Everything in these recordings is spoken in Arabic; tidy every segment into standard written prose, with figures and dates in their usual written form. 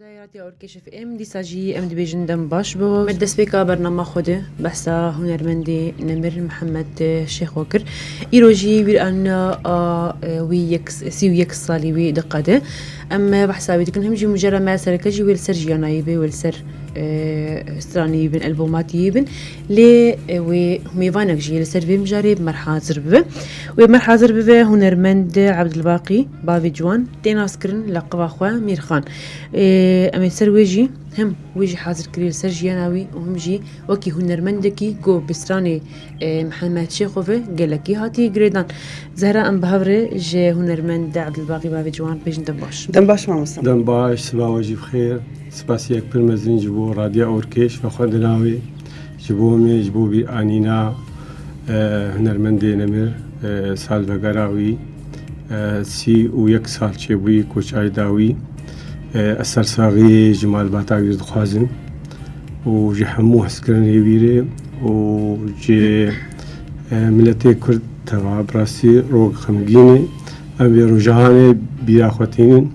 دايرتي أوركيش في ام دي ساجي ام دي بيجن دم باش بو مدس بيكا برنامج خوده بحثا هنرمندي نمر محمد شيخ وكر إيروجي بير أن وي يكس سيو يكس صالي وي دقده أما بحثا بيتكن هم جي مجرد ما سركجي ويلسر جيانايبي ويلسر استراني بن ألبوماتي بن لي وميفانك جي لسر بيم جاري بمرحاضر ببه ومرحاضر ببه هنرمند عبد الباقي بافي جوان تيناسكرن لقب أخوة مير خان أمي سر ويجي هم ويجي حاضر كريل سر جياناوي وهم جي وكي هنرمندكي جو بستراني محمد شيخوفه قالكي هاتي جريدان زهرة أم بهوري جي هنرمند عبد الباقي بافي جوان بيجن دنباش ما مستم دنباش سبا وجي بخير سباسيك بالمزين جبو راديو أوركيش فخدناوي جبومي جبو بي آنينا هنرمندي نمر سال بقراوي سي ويك سال شبوي كوشاي داوي أسر صاغي جمال باتاوي دخوازن وجي حمو حسكرن هيويري وجي ملتي كرد تبع براسي روغ خمجيني أم بيروجهاني بياخوتين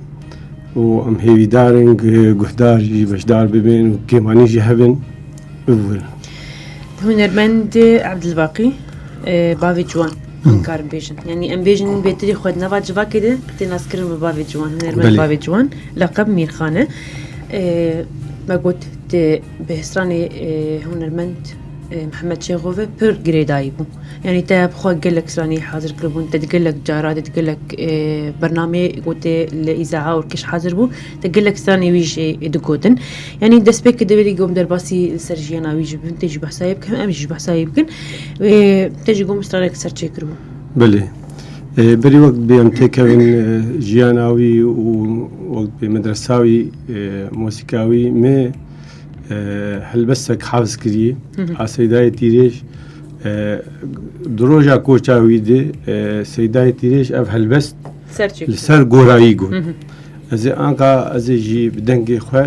وأم هيوي دارنج قهدار جي بشدار ببين وكيماني جي هبن ببول هنرمند عبد الباقي بافي جوان انكار بيجن يعني ام بيجن بيتري خد نفات جوا كده تناسكرن ببافي جوان هنرمند بافي جوان لقب ميرخانه ما قلت بهسراني هنرمند محمد شيخوفه بير جريدايبو يعني تاب خو قالك سراني حاضر كلبون تتقلك جارات تتقلك برنامج قلت الاذاعه وركش حاضر بو تقلك سراني ويجي دقوتن يعني دسبك دبري قوم درباسي سرجيانا ويجي بنتج بحسايب كم امجي بحسايب كن تجي قوم استرالك سرتشكرو بلي بري وقت بيمتكن جياناوي ووقت بمدرساوي موسيقاوي ما هل بسك حافظ كريه سيداي تيريش دروجا كوشاوي دي سيداي تيريش اف هل بس لسر غورايغو از انكا از جي بدنگي خو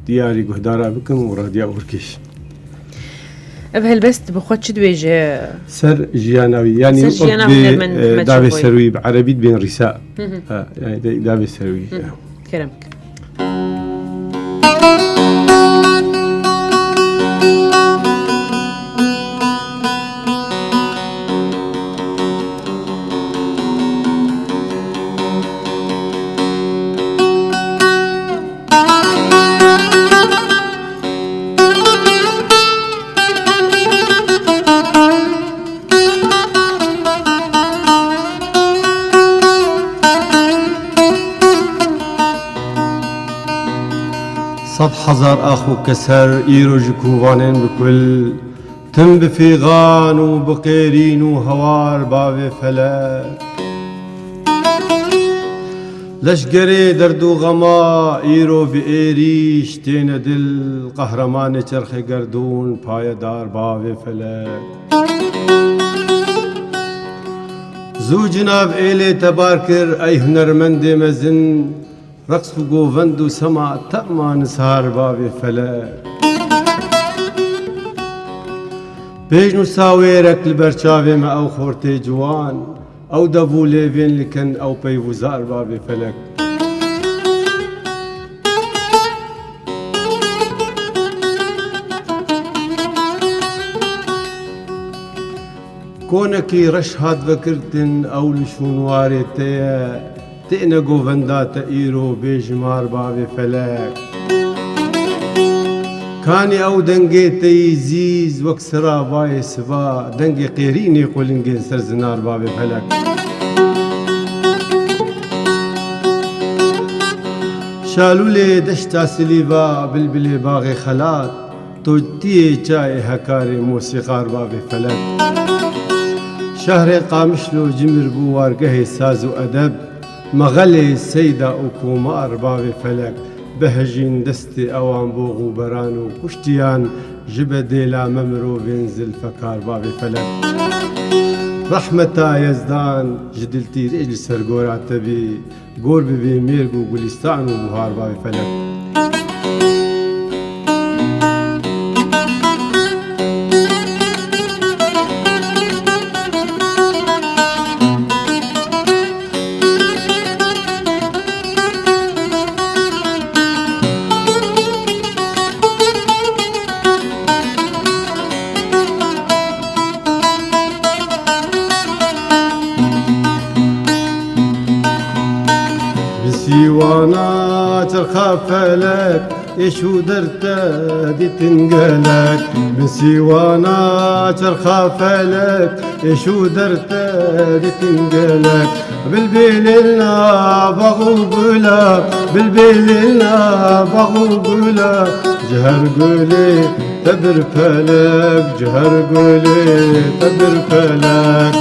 دياري غدارا بكم وراديا اوركيش اف هل بس بخوت شدويج سر جياناوي يعني دافي سروي بعربي بين رساء يعني دافي سروي كرمك صد حزر أخو كسر إيروج كوفانين بكل تم بفيغان وبقيرين وهوار بابي فلاك لشقري دردو غما إيرو بإيريش تين دل قهرمان چرخي قردون پايا دار بابي فلاك زو جناب إيلي تباركر أي هنرمند مزن رقص وقوفند وسما تأما نسهار بابي فلاك بيجنو ساويرك البرشاوي ما أو خورتي جوان أو دبو ليفين لكن أو بيفوزار بابي فلك كونكي رش هاد فكرتن أو لشونواري تئنا قوفندا تأيرو بيجمار بابي فلك كاني أو دنجي تيزيز وكسرا باي سبا دنجي قيريني قولنجي سرزنار بابي فلك شالو لي دشتا سليبا بلبلي باغي خلات توجتي چاي هكاري موسيقار بابي فلك شهر قامشلو جمر بوار قهي ساز وأدب مغلي السيدة وكومار بابي فلك بهجين دستي أوان بوغو برانو كشتيان جبدي لا ممرو بينزل فكار بابي فلك رحمتا يزدان جدلتي رجل سرقورا تبي قور ببي ميرقو قليستان وبهار بابي فلك بسيوانا ترخافلك يشو درتا دي تنقلك بسيوانا ترخافلك يشو درتا دي تنقلك بالبيلنا بغوبلا بالبيلنا بغوبلا جهر قولي تبر فلك جهر قولي تبر فلك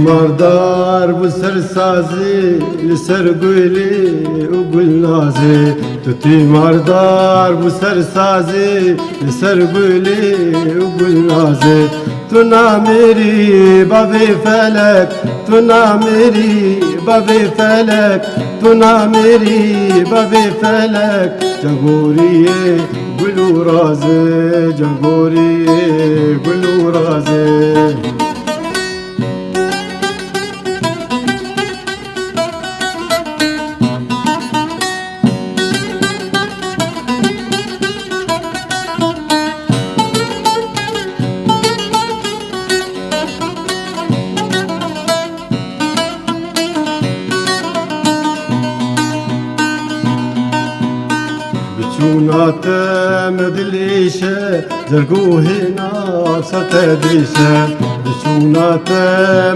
مردار بسر سازي لسر قولي وقول نازي تتي مردار بسر سازي لسر قولي وقول نازي تنامري بابي فلك تنامري بابي فلك تنامري بابي فلك جغوري قلو رازي جغوري قلو رازي بچوناته مدلیشه زرگو هنا ستدیشه بچوناته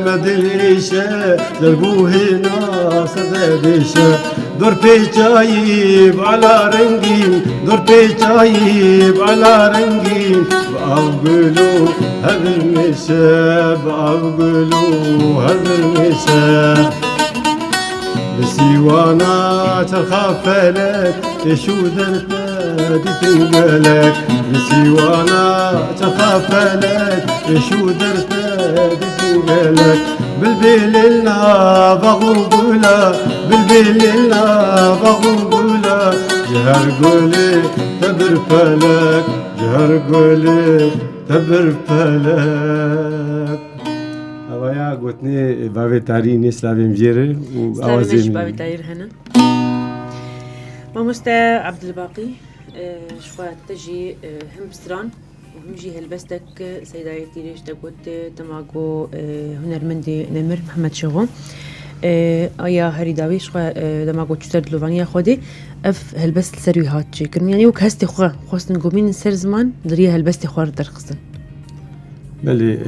مدلیشه زرگو هنا ستدیشه دور پیچایب علا رنگین دور پیچایب علا رنگین بأوقلو هذر میشه بأوقلو هذر میشه بسيوانا ترخافلك يشو درتا دي تنقلك بسيوانا ترخافلك يشو درتا دي تنقلك بالبيلنا بغوبلا بالبيلنا بغوبلا جهر قولي تبر فلك جهر قولي تبر فلك ويا قلتني بابي تاري نسلافي مجيري وأوازي بابي تاير هنا ماموستا عبد الباقي شوات تجي هم بستران وهم جي هلبستك سيدايتي ليش تقول تماغو هنرمندي نمر محمد شغو آیا هریداوی شخوا دماغو چطور دلوانی خودی اف هلبست سروی هات چی کرن یعنی وک هستی خوا خواستن گومین سر زمان دریه هلبستی خوار درخصن بله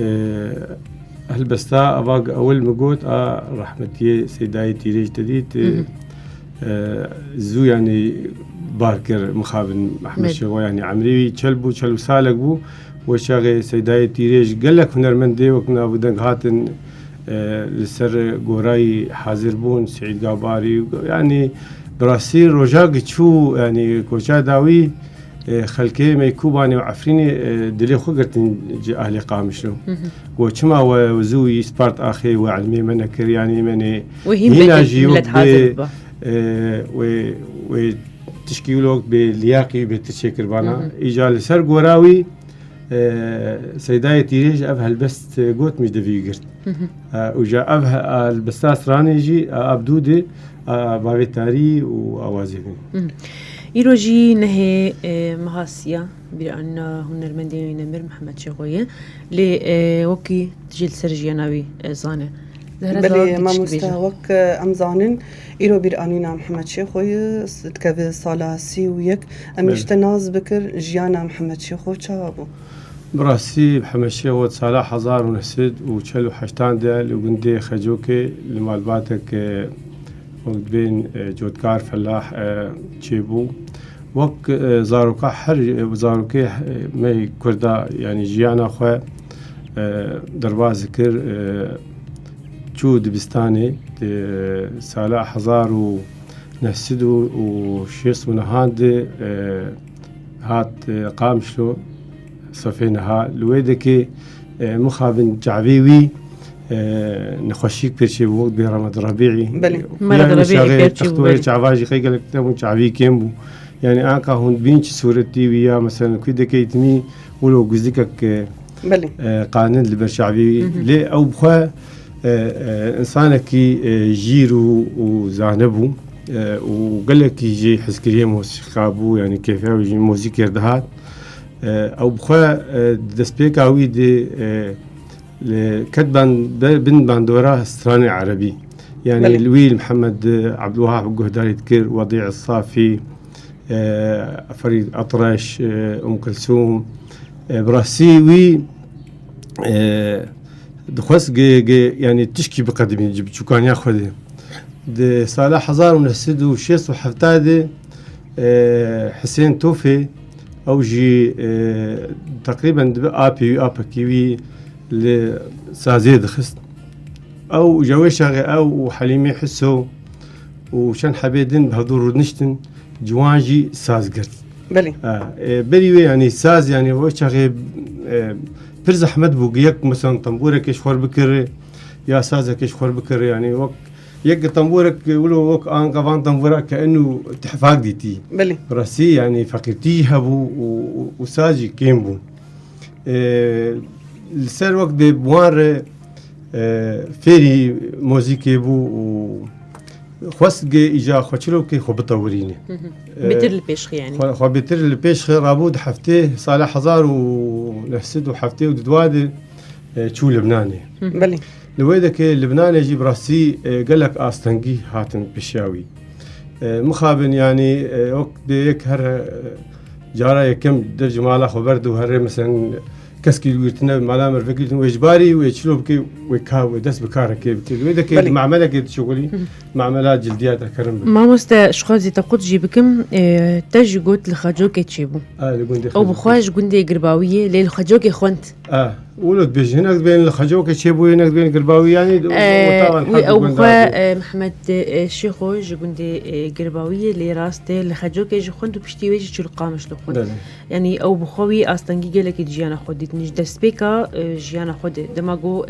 هلبستا أباق أول مقوت رحمتي سيدايتي ليش تديت زو يعني باركر مخابن محمد شغو يعني عمري چلبو سالك بو وشاغي سيدايتي ليش قال لك هنرمندي وكنا بدنك هاتن لسر قوراي حاضر بون سعيد قاباري يعني براسي رجاق تشو يعني كوشا داوي خلكي ميكوباني وعفريني دلي خو قرتن أهلي قامشلو وشما وزوي سبارت أخي وعلمي منكر يعني مني هنا جيوك وتشكيلوك بلياقي بتشكر بانا إيجا لسر قوراوي سيداية تيريج أبها البست قوت مش دفي قرت وجا أبها البستاس راني جي أبدودي بابي تاري وأوازيكم إيروجي نهي مهاسيا بأن هنرمندي نمر محمد شغوية لوكي تجيل سرجياناوي زانه بلي ما مستوك أمزانن إيرو بيرانينا محمد شيخوي تكفي صالة سيويك أميشتناز بكر جيانا محمد شيخو تشابو براسي محمد شيخو صالة حزار ونسد وشلو حشتان ديال وقندي خجوكي لمالباتك بين جودكار فلاح تشيبو وك زاروكا حر زاروكي مي كردا يعني جيانا خو دربا ذكر شو دبستاني سالة حزار ونسدو وشيس من هاند هات قامشلو صفينها لويدكي مخابن جعبيوي نخشيك بيرشي وقت برمض ربيعي مرض ربيعي تختوري شعباجي خيقلك تمو شعبي كيمبو يعني أنك هون بينش صورتي ويا مثلا كده كيتمي ولو جزيكك بلي قانون البرشعبي ليه أو بخوا إنسانك جيرو وزانبو وقال لك يجي حسكريه موسيقابو يعني كيف يجي موسيقى يردهات أو بخوا دسبيكا ويدي كتبان بن باندورا استراني عربي يعني بلي. الويل محمد عبد الوهاب القهداري تكر وضيع الصافي فريد أطرش أم كلثوم براسيوي دخوس يعني تشكي بقدمي جب شو كان ياخذ ده صالح هزار ونسد وشيص وحفتاده حسين توفي او جي تقريبا ابي كيوي لسازيد خست او جوي شاغي او حليمي حسو وشان حبيدن بهدور نشتن جوانجي سازقت بلي بلي يعني ساز يعني هو شاغي برز احمد بوقيك مثلا طنبورك ايش خور بكر يا سازك ايش خور بكر يعني وقت يق طنبورك يقولوا وقت ان قفان طنبورك كانه تحفاق ديتي بلي راسي يعني فقيرتي هبو وساجي كيمبو السر وقت بوار فيري موزيكي بو خواست إجا خوشلو كي خو بطوريني بتر البيشخ يعني خو بتر البيشخ رابود حفتيه صالح هزار ونحسد وحفتيه ودواد شو لبناني بلي لويدك لبناني يجيب راسي قال لك استنجي هاتن بشاوي مخابن يعني وقت بيك هر جارة كم درجة مالا خبرد وهر مثلا كسكي ويرتنا ملامر فكرة وإجباري ويشلو بكي ويكا ودس بكارة كي بكي وإذا كي معملة كي شغلي معملات جلديات أكرم ما مستا شخازي تقود جيبكم تاج قلت لخاجوك تشيبو أو بخواج قندي قرباوية ليه الخاجوك خوانت ولد بيج هناك بين الخاجوك تشيبو هناك بين قرباوي يعني أو بخوا محمد الشيخوج قندي قرباوية اللي راسته الخاجوك يجي خوانت وبشتي ويجي شو القامش لخوانت يعني أو بخوي أستنجي قالك جيانا خودت نيج دسبيكا جيانا خود دماغو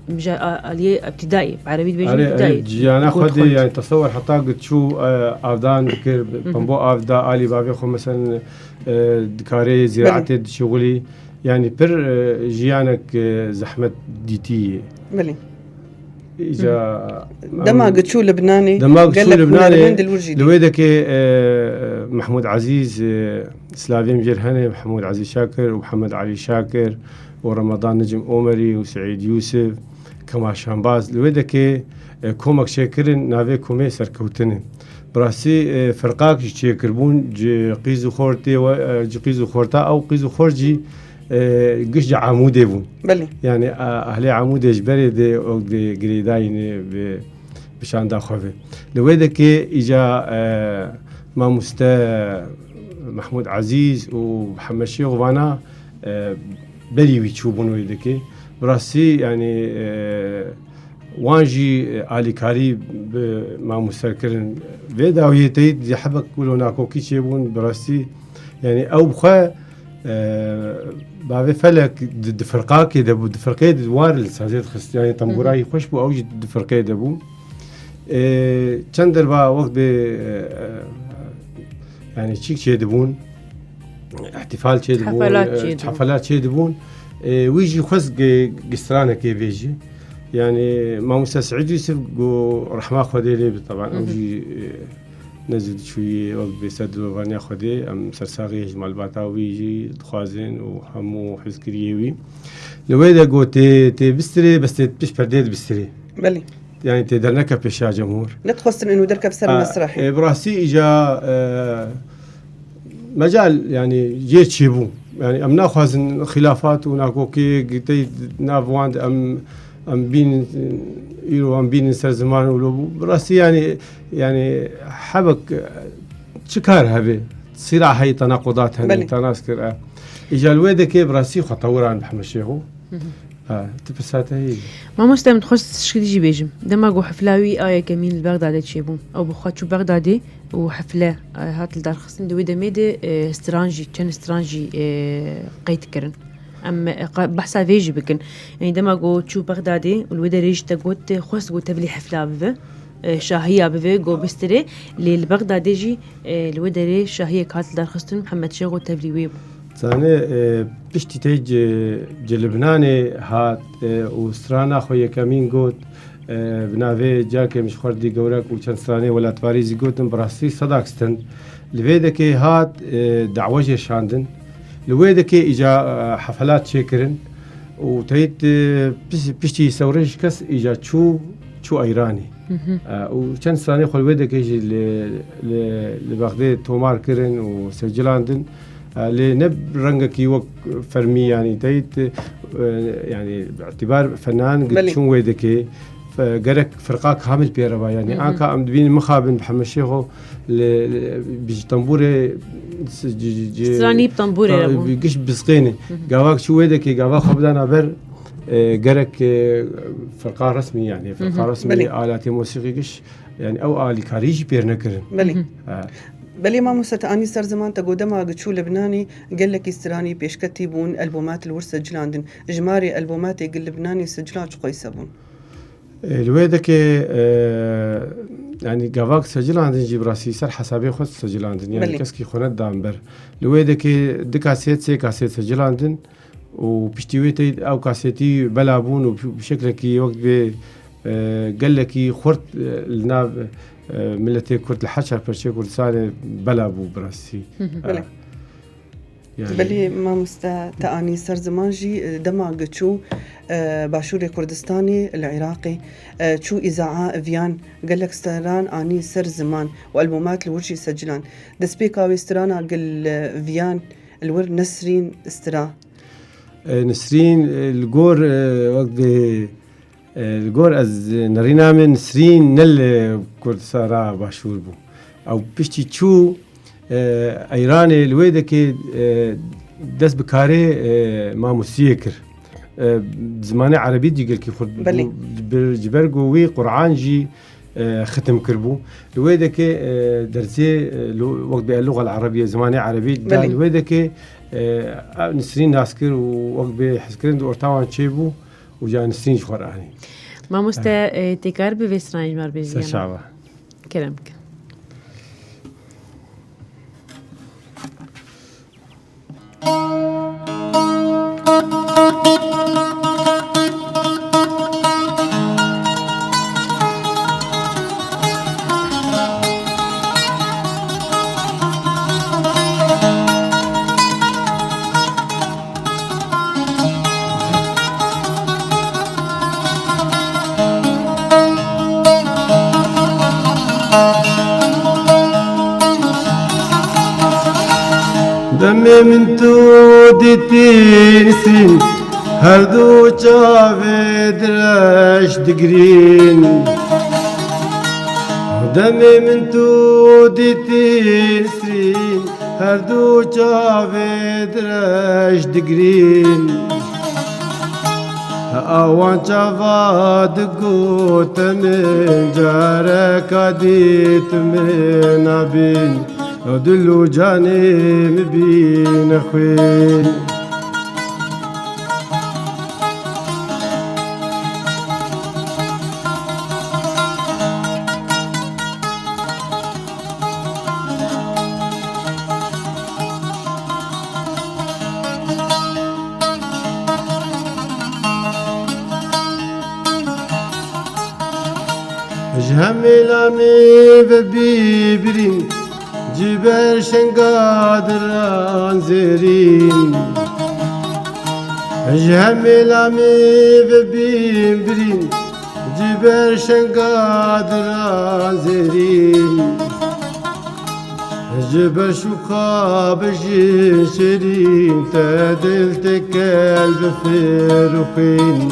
مجا عليه ابتدائي عربي بيجي ابتدائي جيانا خود يعني تصور حتى قد شو افدان بكر بمبو افدا علي بابي خو مثلا دكاري زراعه شغلي يعني بر جيانك زحمه ديتي بلي اجا دماغ شو لبناني دماغ شو لبناني لويدك محمود عزيز سلافي مجرهنه محمود عزيز شاكر ومحمد علي شاكر ورمضان نجم أومري وسعيد يوسف كما شامباز لويدك كومك شاكرن نافي كومي سركوتن براسي فرقاك شاكربون قيزو خورتي قيزو خورتا او قيزو خورجي قش عمودي بون بلي يعني اهلي عمودي جبري دي او دي جريداين بشان دا خوفي لويدك اجا ما مستا محمود عزيز ومحمد شيخ وانا بلي ويتشوبون ويدكي براسي يعني وانجي آلي كاري ما مستركرن فيدا ويتيد يحبك ولو ناكو كي تشيبون براسي يعني او بخا بابي فلك ضد فرقاكي دبو دفرقي دوار السازيت خست يعني طنبوراي خوش بو اوجي دفرقي دبو چندر با وقت يعني تشيك شي دبون احتفال شي دبون حفلات شي دبون ويجي خص قسترانه كي بيجي يعني ما موسى سعيد يوسف رحمه خديلي طبعا اوجي نزل شويه وقت بيسد وغني خدي ام سرساغي جمال باتاوي يجي خوازن وهمو حزكريوي لويدا قوتي تي بستري بس تبش برديد بستري بلي يعني تدرنك بيشا جمهور نتخصن انه درك بسر مسرحي براسي اجا مجال يعني جيت شيبو يعني ام ناخذ خلافات وناكو كي قتي نافواند ام بين يرو ام بين سر زمان ولو براسي يعني حبك شكار هبه تصير هي تناقضات هني تناسكر اجا الويدك براسي خطوران محمد شيخو تبساتها هي ما مستعمل تخص شكل يجي بيجم دماغو حفلاوي آية كمين البغدادي تشيبون أو بخاتشو بغدادي وحفلة هات الدار خصن دوي دميدي استرانجي كان استرانجي قيت كرن أما بحثا فيجي بكن يعني دماغو تشو بغدادي والودا ريج تقوت خص قوت تبلي حفلة بفا شاهية بفي جو بستري للبغدادي جي الودري شاهية كاتل دار خستن محمد شيخو تبريويب زاني بشتي تيج جلبناني هات وسترانا خويا كمين قوت بنافي جاكي مش خردي قورك وشان ستراني ولا تباريزي قوتن براسي صداقستن لفيدكي هات دعوجي شاندن لويدكي إجا حفلات شكرن وتيت بشتي سوريش كس إجا شو أيراني وكان ستراني خل ويدكي يجي لبغداد تومار كرن وسجلاندن لنب رنجك يوك فرمي يعني تيت يعني باعتبار فنان قد شون ويدكي فقرك فرقاك كامل بيربا يعني أنك أم دبين مخابن محمد شيخو بيجي طنبوري ستراني بطنبوري بيجيش بسقيني قاواك شو ويدكي قاواك خبدان عبر قرك فرقا رسمي يعني فرقا رسمي آلات موسيقي قش يعني أو آلي كاريج بيرنكرن بلي بلي ما مستعاني صار زمان تقودما قتشو لبناني قال لك استراني بيش كتبون ألبومات الورس سجلاندن إجماري ألبومات يقل لبناني سجلات قيسبون الويدك يعني قافاك سجلاندن جيب راسي سر حسابي خد سجلاندن يعني كسكي خونت دامبر الويدك دكاسيت سي كاسيت سجلاندن وبشتويتي أو كاسيتي بلابون وبشكل كي وقت قال لك خرط الناب ملتي كرت الحشر برشي كرت سالي بلابو براسي يعني بلي ما مستعاني صار زمان جي دمع شو باشوري كردستاني العراقي شو إذاعة فيان قال لك استران آني سر زمان وألبومات الورشي سجلان دسبيكاوي استرانا قال فيان الور نسرين استرا نسرين الجور وقت الجور از نرينا من نسرين نل كرد سارا باشور بو أو بيشتي شو ايراني الويدكي دس بكاري ما موسيقر زمانه عربي ديقل كي خرد جبرجو وي قرآن جي ختم كربو الويدكي درسي وقت باللغه العربيه زمانه عربي الويدكي نسرين ناسكر ووقت بحسكرين دورتاوان تشيبو وجا نسرين قرآني ما مستا تكار بفيسرانج مار بيزيانا شعبه كلامك دمي من تودتي نسرين هردو جاوي درش دقرين دمي من تودتي نسرين هردو جاوي درش دقرين اوان جاوا دقوت من جارك عديت من عبين دلو جاني مبين خوين جهملامي ببيبرين جبال شنقادر انزرين جهملامي ببيبرين جبال شنقادر انزرين جبال شقاب شيرين تدلت كلب فيروخين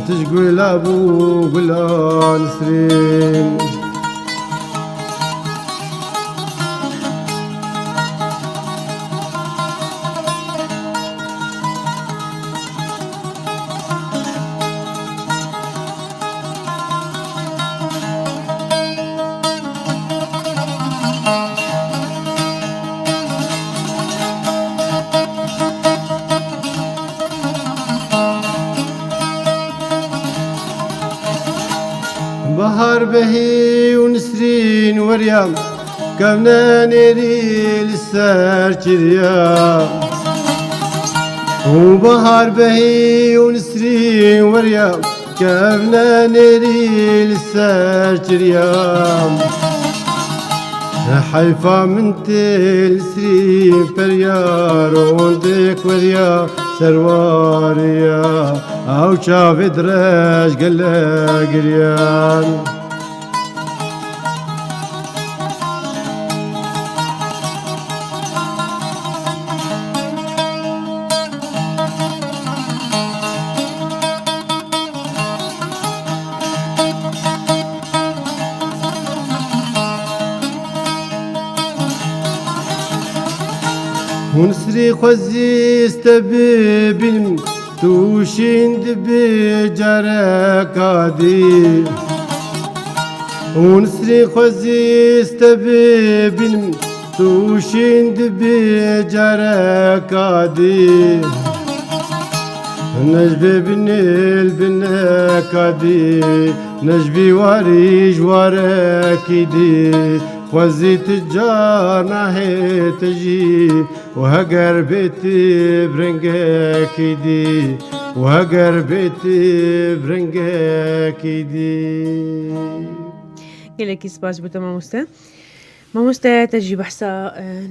تشقل ابو قلان سرين وبهار بهي ونسرين وريام كمنا نيري للسار جريام وبهار بهي ونسرين وريام كمنا نيري للسار جريام حيفا من تلسرين بريارون ديك وريا سرواريا او شاف دراج قلا قريان ونسري خوزي استبي بالم توشين دبي جارك عادي ونسري خوزي استبي بالم توشين دبي جارك عادي نجبي بالنيل بالنكادي نجبي واري جوارك يدي خوزي تجار ناهي تجي وهجر بيتي برنجك يدي وهجر بيتي برنجك يدي گلێکی سپاس بۆتە مامۆستا. مامۆستا تەژی بەحسا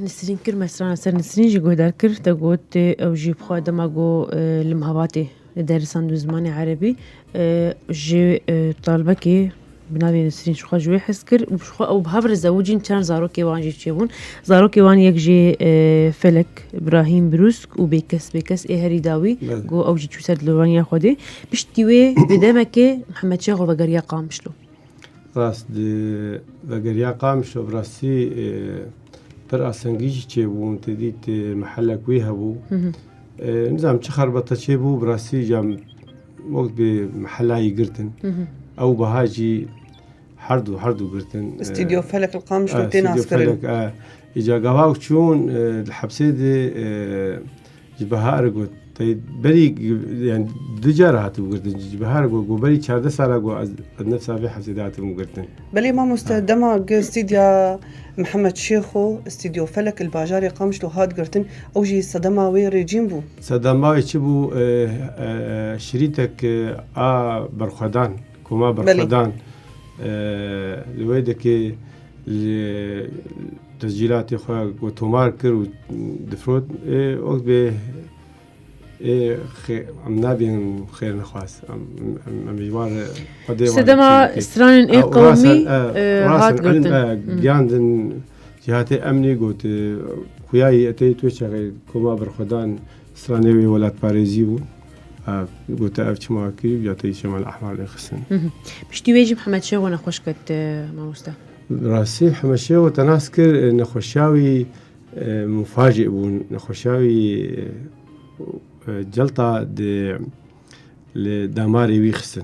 نسرین کرد مەسرانە سەر نسرینژی گۆدار کرد دەگوت ئەوژی بخوا دەماگۆ لەم هەواتێ دەرسان و زمانی عەرەبی ژێ تاڵبەکێ بناوی نسرین شخوا جوێ حس کرد و شخوا ئەو بهەڤرە زەوجین چەند زارۆکێوانژی چێبوون زارۆکێوان یەک ژێ فەلەک براهیم بروسک و بێکەس ئێ هەری داوی گۆ ئەوژی چوو سەر لەوانیا خۆدێ پشتی وێ بێدەمەکێ محەممەد شێخ بەگەریا قامشلو راست بەگەریا قامشۆ بڕاستی پەر ئاسەنگیژی چێبوو تدیت محەلەک وێ هەبوو نزانم چ خەربەتە چێبوو بڕاستی جام وەک بێ محەلایی گرتن ئەو بەهاجی هەردوو گرتن استديو فلك القامش وتيناس كرن إجا قواو تشون الحبسة دي جبهار قلت بري يعني دجارة هاتو قرتن جبهار قلت بري 14 سالة قلت النفس في حبسة دي هاتو قرتن بلي ما مستدما استديو محمد شيخو استديو فلك الباجاري قامش له هاد قرتن أوجي صدماوي ريجيم بو صدماوي تشبو شريتك برخدان كوما برخدان لويدك تسجيلات اخويا وتومار كر ودفروت وقت به عم نابين خير نخواس عم جوار سدما سران اي قومي هات قلتن جاندن جهات امني قلت خوياي اتي توشغل كوما برخدان سرانيوي ولات باريزي بو قلت أفتش ماكي بيعطي شمال أحمر خسن. بشتي ويجي محمد شاو نخوش كت ماموستا. راسي محمد شاو تناسكر نخوشاوي مفاجئ بون نخوشاوي جلطة لدماري ويخسن.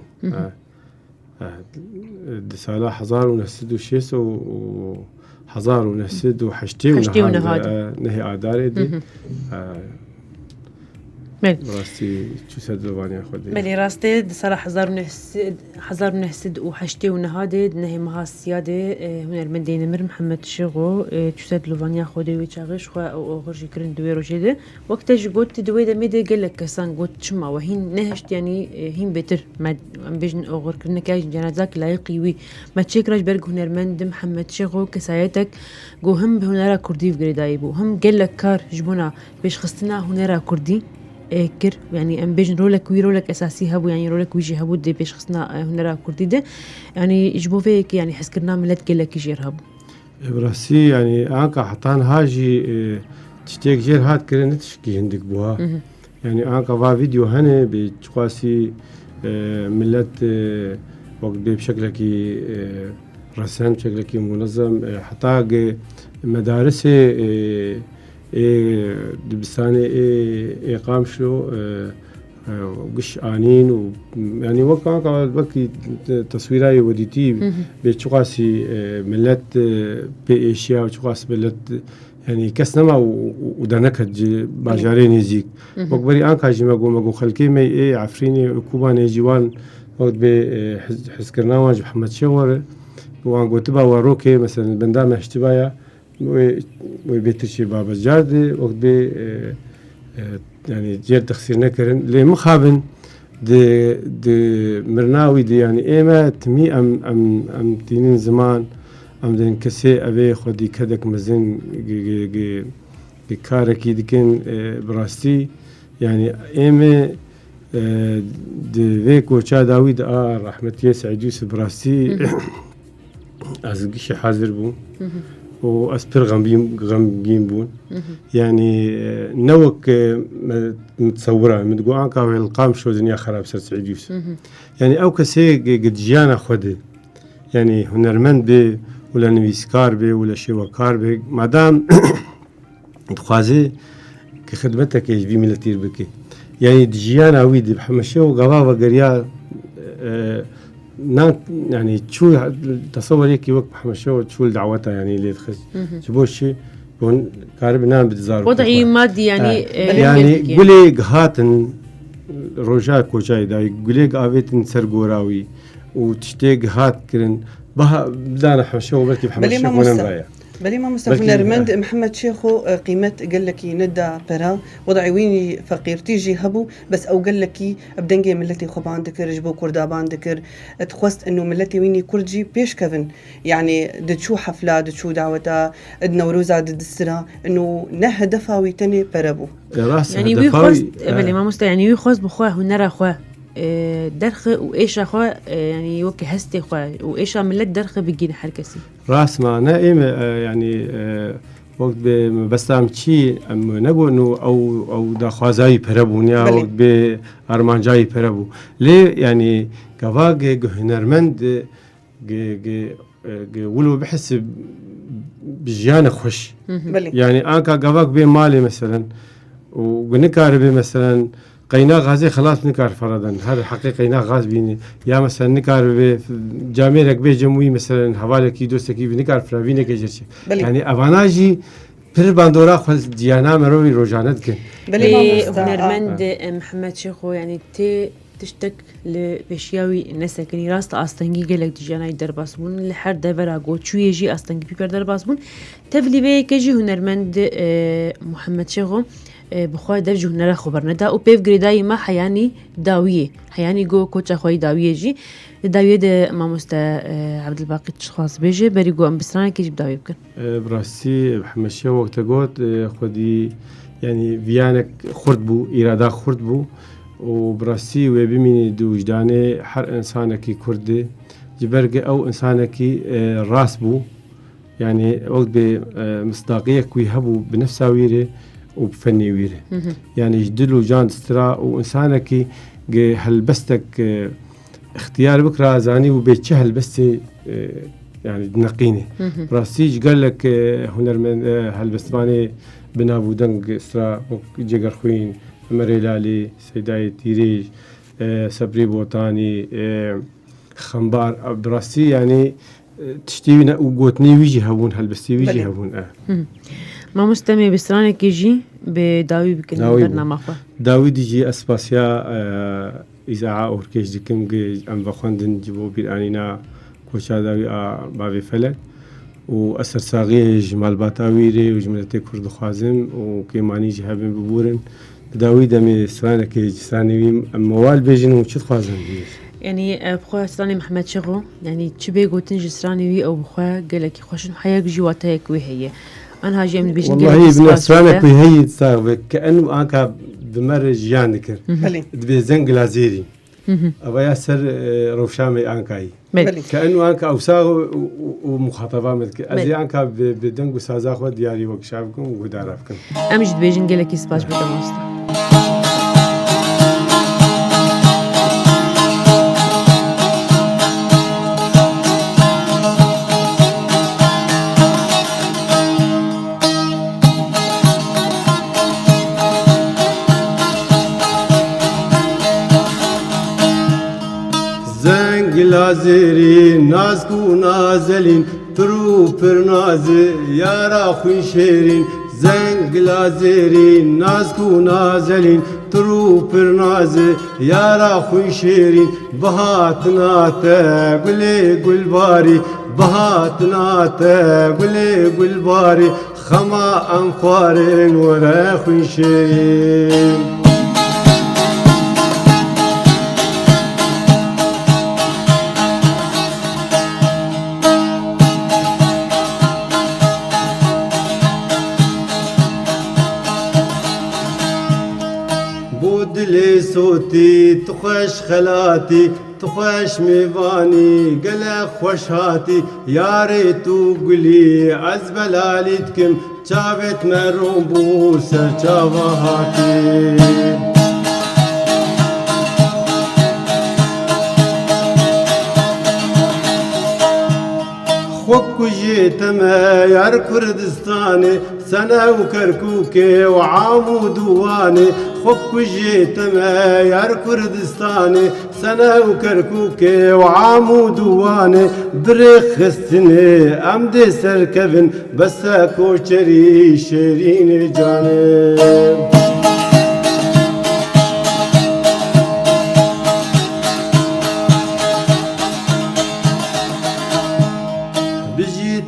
دسالة حزار ونسد وشيس وحزار ونسد وحشتي ونهاد نهي عداري دي. راستی چو سد لوانی خودی. بله راستی دسال حزار نهسد و حشتی و نهاده نه مهاسیاده هنرمندی نمر محمد شغو چو سد لوانی خودی و چاقش خو او آخرش کرن دوی روجده وقتش گوت دوی دمیده گلک کسان گوت چما و هین نهشت یعنی هین بهتر مد بيجن آخر کرن که جنازك لایقی وی متشکرش برگ هنرمند محمد شغو کسایتک گو هم به هنر کردی وگردایی بو هم گلک کار جبنا بیش خستنا هنر کردی كر يعني ام بيجن رولك وي رولك اساسي هبو يعني رولك ويجي هبو دي بيش خصنا هنرا كردي ده يعني يجبو فيك يعني حس كرنا ملت قلك يجير هبو براسي يعني انكا حطان هاجي تشتيك جير هات كرن تشكي عندك بوها يعني انكا فا فيديو هنا بتقاسي ملت وقت بشكلك رسام بشكلك منظم حطاق مدارسه دبستاني قامشلو وقش آنين يعني وكان بكي تصويراي وديتي بتشقاسي ملت بإشياء وتشقاس ملت يعني كسنما ودنكت باجارين يجيك وكبري أنك هاجي مجو خلكي مي إيه عفريني كوباني جوان وقت حسكرنا واج محمد شور وان قلت با وروكي مثلا بندام اشتبايا وبيتشي بابا جاردي وقت يعني جير تخسير نكرن لي مخابن دي مرناوي دي يعني إيما تمي أم تينين زمان أم دين كسي أبي خدي كدك مزين كاركي دكين براستي يعني إيما دي ذيك وشا داويد رحمة يسعد يوسف براستي أزقش حاضر بون وأسبر غمجين بون يعني نوك متصورة من تقول عنك القام شو دنيا خراب سر سعيد يوسف يعني أو كسي قد جيانا خده يعني هنرمند بي ولا نويسكار بي ولا شواكار بي مادام تخوازي كخدمتك يجبي ملتير بكي يعني دجيانا ويدي بحمشي وقبابة قريال يعني شو تصور هيك وقت محمد شو دعوتها يعني اللي تخش شبوه شيء بون قارب نام بتزار وضعي مادي يعني يعني قولي قهاتن روجا كوجاي دا قولي قاويتن سرقوراوي وتشتي قهات كرن بها بدانا حمشو بركي محمد شيخ ونمرايا بلي ما مصطفى نرمند محمد شيخو قيمت قال لك ندى برا وضعي ويني فقير تيجي هبو بس او قال لك ابدنجي ملتي خب عندك رجبو كردا باندك تخوست انه ملتي ويني كرجي بيش كفن يعني دتشو حفله دتشو دعوتا نوروزا ددسرا انه نه دفاوي تاني برابو يعني ويخوست بلي ما مست يعني ويخوست بخواه هنرا خواه درخ وإيش أخوة يعني وكي هستي أخوة وإيش عملت درخ بيجينا حركسي راس ما نائم يعني وقت بستعمل شيء نقول إنه أو دا خوازاي برابونيا وقت بأرمانجاي برابو ليه يعني كواجه هنرمند ولو بحس بجيانة خوش يعني أنا كواجه بمالي مثلا ونكاربي مثلا قينا غازي خلاص نكار فرضاً هذا حقيقة قينا غاز بيني يا مثلا نكار بجاميرك بجموي مثلا حوالي دوستكي بنكار فرابينك يجرش يعني أفاناجي بير باندورا خل ديانا مروي روجانات كن بلي هنرمند محمد شيخو يعني تشتك لبشياوي نسكني راست أستنجي قالك ديانا يدرباسبون لحد دبرا قو شو يجي أستنجي بيبر درباسبون تفلي بي كجي هنرمند محمد شيخو بخواه دفجه هنرا خبرنا دا و بيف گريداي ما حياني داوية حياني جو كوچا خواه داوية جي داوية دا ماموستا عبد الباقي تشخاص بيجي بري جو ام بسرانا كيجب داوية بكن براسي بحمشي وقتا قوت خودي يعني فيانك خرد بو إرادا خرد بو وبراسي وبميني دو وجداني حر إنسانكي كردي جبرقي أو إنسانكي راس بو يعني وقت بمصداقية كوي هبو بنفسها ويري وبفني ويره يعني يجدلو جان استرا وإنسانك هلبستك اختيار بكرة زاني وبيتشه هلبستي يعني نقيني راسيج قال لك هنرمن هلبستباني بنابو دنق استرا جيجر خوين مريلالي سيداي تيريج سبري بوطاني خنبار براسي يعني تشتينا وقوتني ويجي هون هلبستي ويجي هون ما مستمع بسرانك يجي بداوي بكن برنامج داوي ديجي اسباسيا اذاعه اوركيش دكم ام بخوندن جبو بيرانينا كوشا داوي بابي فلك واسر صاغي جمال باتاويري وجملتي كرد خازم وكيماني جهابن ببورن داوي دمي سرانك جساني موال بيجن وشد خازم يعني بخواه سراني محمد شغو يعني تشبه قوتن جسراني وي او بخواه قالك خوشن حياك جواتاك وهي أنا هاجي من بيجن والله ابن أسرانك وهي تصاغ كأنه أنك بمر جيانك بزنق لازيري أبا ياسر روشامي أنكاي كأنه أنك أوساغ ومخاطبة مثل أزي أنك بدنق وسازاخ ودياري وكشافكم ودارافكم أمجد بيجن قالك يسباش بدموستا لازرين نازكو نازلين ترو پرنازی یارا خوی شیرین زنگ لازرین نازکو نازلین ترو پرنازی یارا خوی شیرین بهات ناته گلی گلباری بهات ناته گلی گلباری خما انخوارین ورا خوی شیرین دلی صوتی تو خوش خلاتی تو خوش میوانی گل خوش هاتی یاری تو گلی از بلالیت کم چاوت مرون بو سر چاوا هاتی خوك جيتما يار كردستاني سنة وكركوكي وعامو دواني خوك جيتما يار كردستاني سنة وكركوكي وعامو دواني بريخ خستني أمدي سركبن بس كوشري شيرين جاني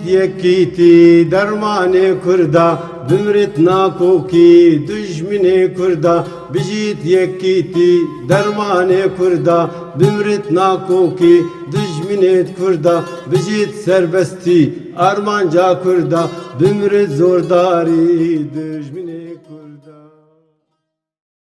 یکیتی درمان کردا بمرت ناکوکی دشمن کردا بجیت یکیتی درمان کردا بمرت ناکوکی دشمن کردا بجیت سربستی armanca kurda bümrü zordari düşmün